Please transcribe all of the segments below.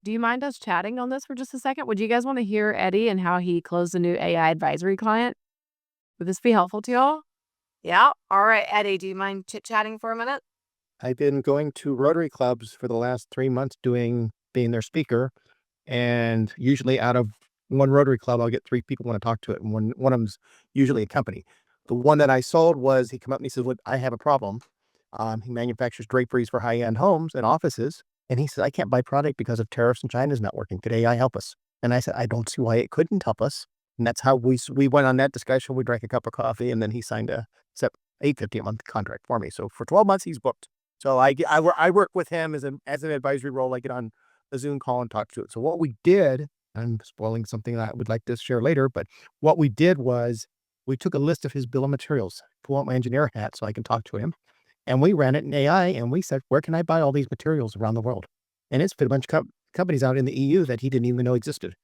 do you mind us chatting on this for just a second? Would you guys want to hear Eddie and how he closed a new AI advisory client? Would this be helpful to y'all? Yeah. All right, Eddie, do you mind chit-chatting for a minute? I've been going to Rotary Clubs for the last 3 months being their speaker, and usually out of one Rotary Club, I'll get 3 people wanna talk to it, and one of them's usually a company. The one that I sold was he come up and he said, "Look, I have a problem." He manufactures draperies for high-end homes and offices, and he said, "I can't buy product because of tariffs and China's not working. Could AI help us?" And I said, "I don't see why it couldn't help us." And that's how we went on that discussion. We drank a cup of coffee, and then he signed a sep $850 a month contract for me. So for 12 months, he's booked. So I work with him as an advisory role. I get on a Zoom call and talk to it. So what we did, I'm spoiling something that I would like to share later, but what we did was we took a list of his bill of materials, pull out my engineer hat so I can talk to him, and we ran it in AI and we said, where can I buy all these materials around the world? And it's been a bunch of companies out in the EU that he didn't even know existed.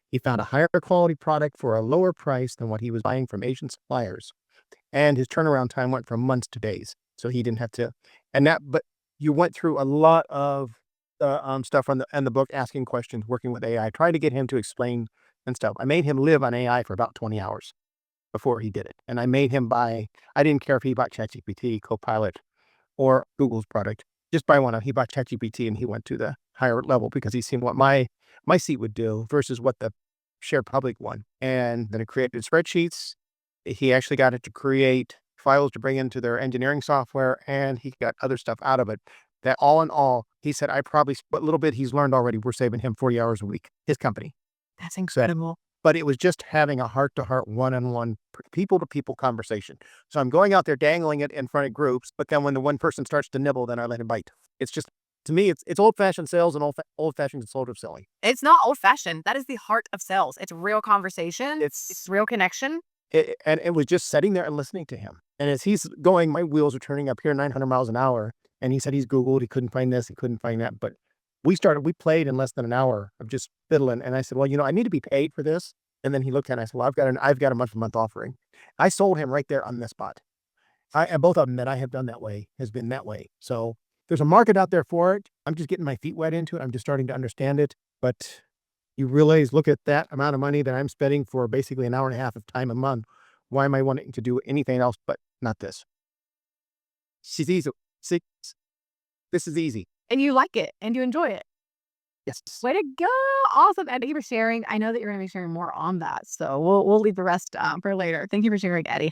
He found a higher quality product for a lower price than what he was buying from Asian suppliers. And his turnaround time went from months to days. So he didn't have to, but you went through a lot of stuff in the book, asking questions, working with AI, trying to get him to explain and stuff. I made him live on AI for about 20 hours before he did it. And I made him I didn't care if he bought ChatGPT, Copilot, or Google's product. Just buy one. He bought ChatGPT and he went to the higher level because he's seen what my seat would do versus what the shared public one. And then it created spreadsheets. He actually got it to create files to bring into their engineering software, and he got other stuff out of it. That all in all, he said, what little bit he's learned already, we're saving him 40 hours a week, his company. That's incredible. But it was just having a heart-to-heart, one-on-one, people-to-people conversation. So I'm going out there dangling it in front of groups, but then when the one person starts to nibble, then I let him bite. It's just, to me, it's old-fashioned sales and old-fashioned consultative selling. It's not old-fashioned. That is the heart of sales. It's real conversation. It's real connection. And it was just sitting there and listening to him. And as he's going, my wheels are turning up here 900 miles an hour. And he said he's Googled, he couldn't find this, he couldn't find that. But we played in less than an hour of just fiddling. And I said, well, I need to be paid for this. And then he looked at it and I said, well, I've got a month-to-month offering. I sold him right there on the spot. And both of them that I have done that way has been that way. So there's a market out there for it. I'm just getting my feet wet into it. I'm just starting to understand it. But you realize, look at that amount of money that I'm spending for basically an hour and a half of time a month. Why am I wanting to do anything else but not this? She's easy. See, this is easy. And you like it and you enjoy it. Yes. Way to go. Awesome. And thank you for sharing. I know that you're going to be sharing more on that. So we'll leave the rest for later. Thank you for sharing, Eddie.